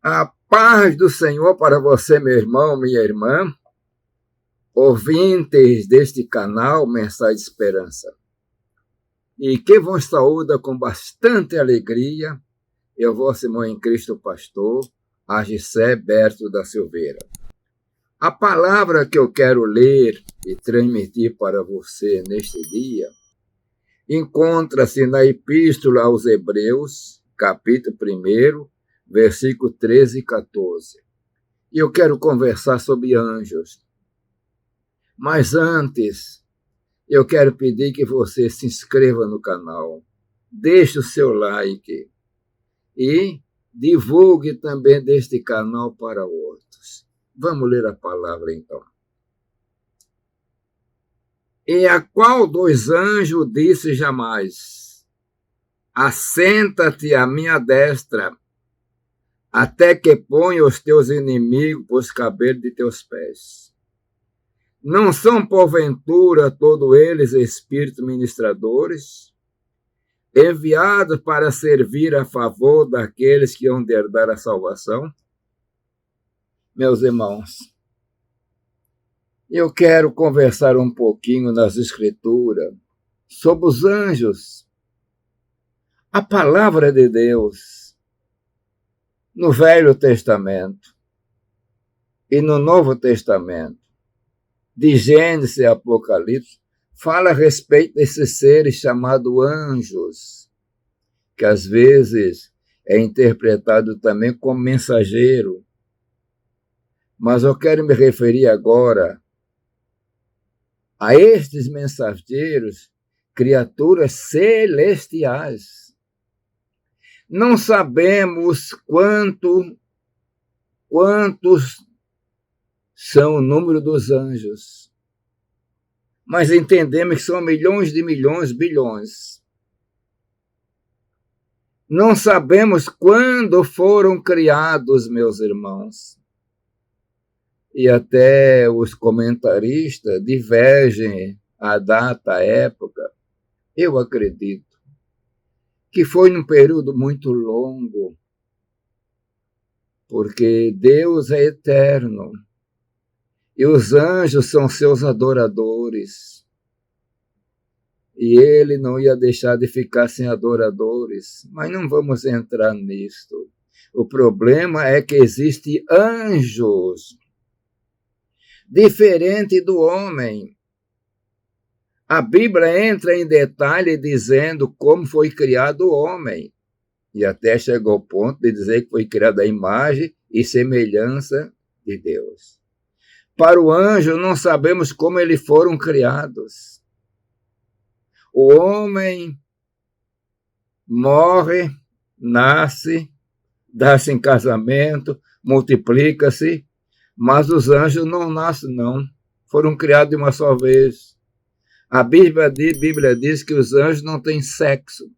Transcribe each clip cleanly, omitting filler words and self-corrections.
A paz do Senhor para você, meu irmão, minha irmã, ouvintes deste canal Mensagem de Esperança. E que vos saúda com bastante alegria, eu vosso irmão em Cristo, pastor Agissé Berto da Silveira. A palavra que eu quero ler e transmitir para você neste dia encontra-se na Epístola aos Hebreus, capítulo 1, versículo 13 e 14. E eu quero conversar sobre anjos. Mas antes, eu quero pedir que você se inscreva no canal, deixe o seu like e divulgue também deste canal para outros. Vamos ler a palavra então. E a qual dos anjos disse jamais: assenta-te à minha destra, até que ponha os teus inimigos por os cabelos de teus pés. Não são, porventura, todos eles espíritos ministradores, enviados para servir a favor daqueles que hão de herdar a salvação? Meus irmãos, eu quero conversar um pouquinho nas Escrituras sobre os anjos. A palavra de Deus, no Velho Testamento e no Novo Testamento, de Gênesis e Apocalipse, fala a respeito desses seres chamados anjos, que às vezes é interpretado também como mensageiro. Mas eu quero me referir agora a estes mensageiros, criaturas celestiais. Não sabemos quantos são o número dos anjos, mas entendemos que são milhões de milhões, bilhões. Não sabemos quando foram criados, meus irmãos. E até os comentaristas divergem a data, a época. Eu acredito que foi num período muito longo, porque Deus é eterno e os anjos são seus adoradores. E ele não ia deixar de ficar sem adoradores, mas não vamos entrar nisto. O problema é que existem anjos diferente do homem. A Bíblia entra em detalhe dizendo como foi criado o homem. E até chegou ao ponto de dizer que foi criado a imagem e semelhança de Deus. Para o anjo, não sabemos como eles foram criados. O homem morre, nasce, dá-se em casamento, multiplica-se, mas os anjos não nascem, não. Foram criados de uma só vez. A Bíblia diz que os anjos não têm sexo.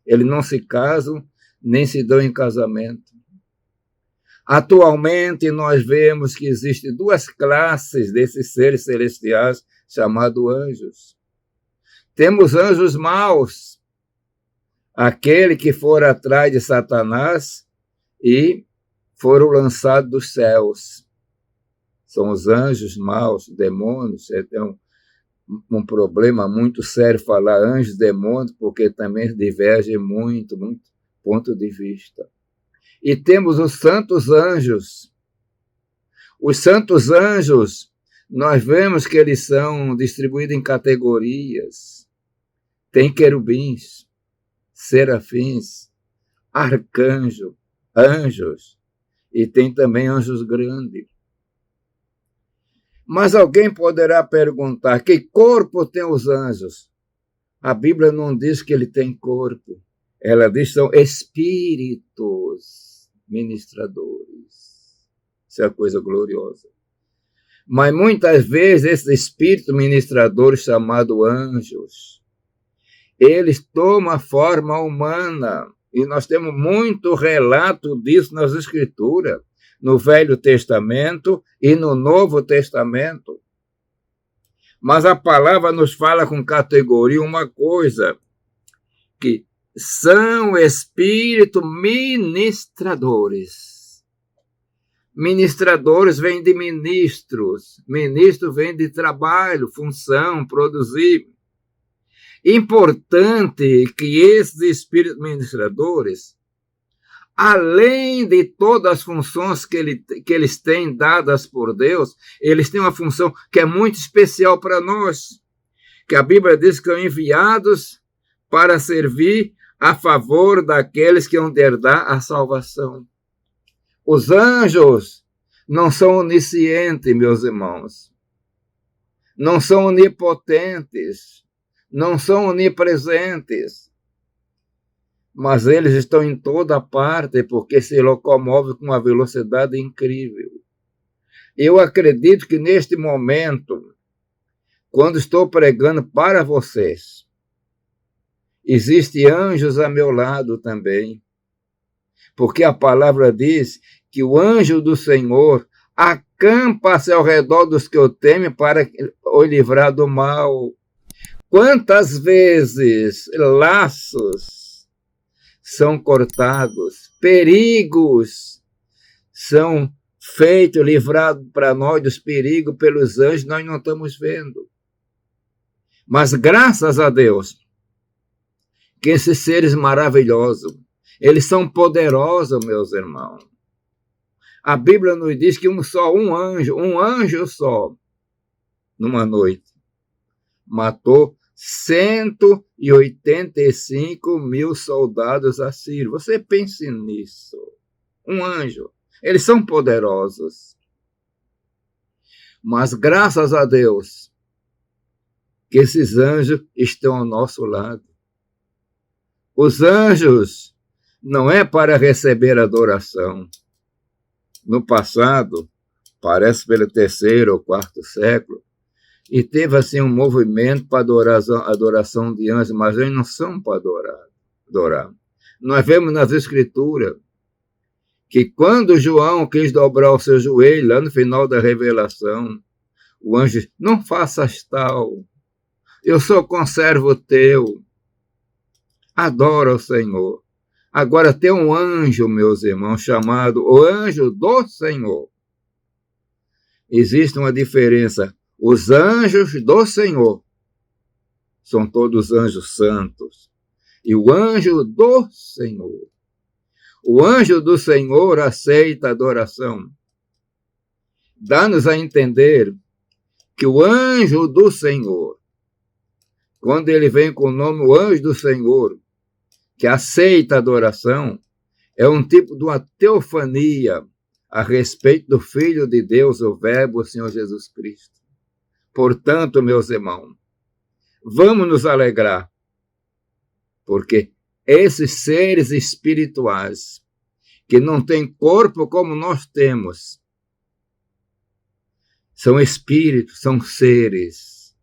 Eles não se casam, nem se dão em casamento. Atualmente, nós vemos que existem duas classes desses seres celestiais chamados anjos. Temos anjos maus, aquele que foram atrás de Satanás e foram lançados dos céus. São os anjos maus, demônios. É um problema muito sério falar anjos, demônios, porque também divergem muito ponto de vista. E temos os santos anjos. Os santos anjos, nós vemos que eles são distribuídos em categorias. Tem querubins, serafins, arcanjos, anjos, e tem também anjos grandes. Mas alguém poderá perguntar, que corpo tem os anjos? A Bíblia não diz que ele tem corpo. Ela diz que são espíritos ministradores. Isso é uma coisa gloriosa. Mas muitas vezes esses espíritos ministradores chamados anjos, eles tomam a forma humana. E nós temos muito relato disso nas Escrituras, no Velho Testamento e no Novo Testamento. Mas a palavra nos fala com categoria uma coisa, que são espíritos ministradores. Ministradores vêm de ministros. Ministro vem de trabalho, função, produzir. Importante que esses espíritos ministradores, além de todas as funções que eles têm dadas por Deus, eles têm uma função que é muito especial para nós, que a Bíblia diz que são enviados para servir a favor daqueles que vão herdar a salvação. Os anjos não são oniscientes, meus irmãos. Não são onipotentes. Não são onipresentes. Mas eles estão em toda parte porque se locomovem com uma velocidade incrível. Eu acredito que neste momento, quando estou pregando para vocês, existem anjos a meu lado também. Porque a palavra diz que o anjo do Senhor acampa-se ao redor dos que o temem para o livrar do mal. Quantas vezes laços são cortados, perigos são feitos, livrados para nós dos perigos pelos anjos, nós não estamos vendo. Mas graças a Deus, que esses seres maravilhosos, eles são poderosos, meus irmãos. A Bíblia nos diz que um anjo só, numa noite, matou 185 mil soldados assírios. Você pense nisso. Um anjo. Eles são poderosos. Mas graças a Deus que esses anjos estão ao nosso lado. Os anjos não é para receber adoração. No passado, parece pelo 3º ou 4º século, e teve assim um movimento para adoração de anjos, mas eles não são para adorar. Nós vemos nas Escrituras que quando João quis dobrar o seu joelho, lá no final da revelação, o anjo disse, não faças tal, eu sou conservo teu, adora o Senhor. Agora tem um anjo, meus irmãos, chamado o anjo do Senhor. Existe uma diferença. Os anjos do Senhor são todos anjos santos. E o anjo do Senhor. O anjo do Senhor aceita a adoração. Dá-nos a entender que o anjo do Senhor, quando ele vem com o nome o anjo do Senhor, que aceita a adoração, é um tipo de uma teofania a respeito do Filho de Deus, o Verbo, o Senhor Jesus Cristo. Portanto, meus irmãos, vamos nos alegrar, porque esses seres espirituais, que não têm corpo como nós temos, são espíritos, são seres.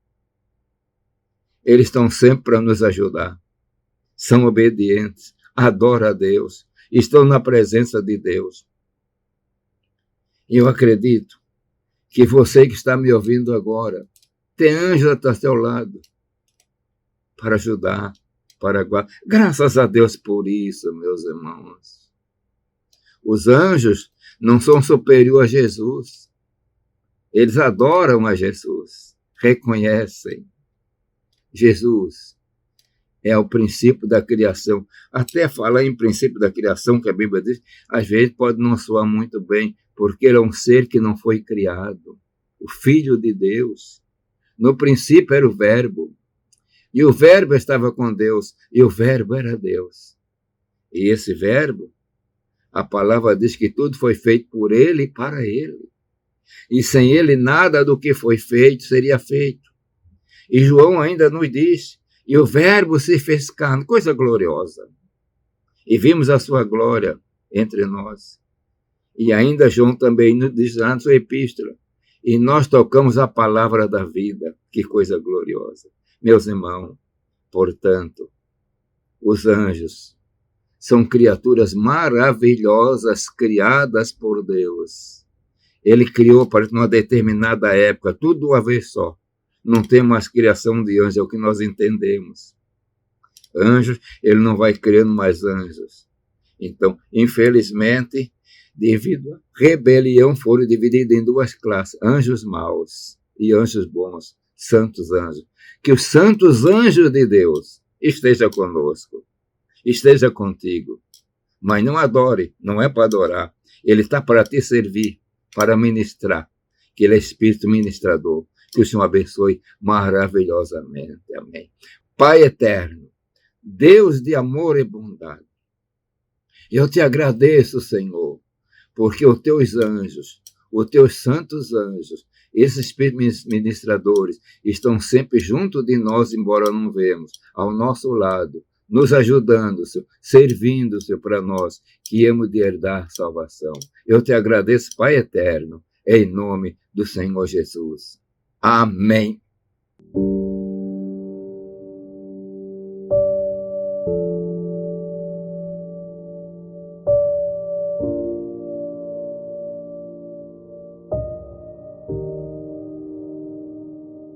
Eles estão sempre para nos ajudar. São obedientes, adoram a Deus, estão na presença de Deus. E eu acredito que você que está me ouvindo agora, tem anjos ao seu lado para ajudar, para guardar. Graças a Deus por isso, meus irmãos. Os anjos não são superiores a Jesus. Eles adoram a Jesus, reconhecem. Jesus é o princípio da criação. Até falar em princípio da criação, que a Bíblia diz, às vezes pode não soar muito bem, porque ele é um ser que não foi criado. O Filho de Deus. No princípio era o Verbo. E o Verbo estava com Deus. E o Verbo era Deus. E esse Verbo, a palavra diz que tudo foi feito por ele e para ele. E sem ele nada do que foi feito seria feito. E João ainda nos diz, e o Verbo se fez carne, coisa gloriosa. E vimos a sua glória entre nós. E ainda João também nos diz lá na sua epístola, e nós tocamos a palavra da vida, que coisa gloriosa. Meus irmãos, portanto, os anjos são criaturas maravilhosas criadas por Deus. Ele criou para uma determinada época, tudo de uma vez só. Não tem mais criação de anjos, é o que nós entendemos. Anjos, ele não vai criando mais anjos. Então, infelizmente, devido à rebelião, foram divididos em duas classes, anjos maus e anjos bons, santos anjos. Que os santos anjos de Deus estejam conosco, esteja contigo. Mas não adore, não é para adorar. Ele está para te servir, para ministrar. Que ele é Espírito ministrador. Que o Senhor abençoe maravilhosamente. Amém. Pai eterno, Deus de amor e bondade, eu te agradeço, Senhor, porque os teus anjos, os teus santos anjos, esses espíritos ministradores, estão sempre junto de nós, embora não vemos, ao nosso lado, nos ajudando, Senhor, servindo, Senhor, para nós, que hemos de herdar salvação. Eu te agradeço, Pai eterno, em nome do Senhor Jesus. Amém.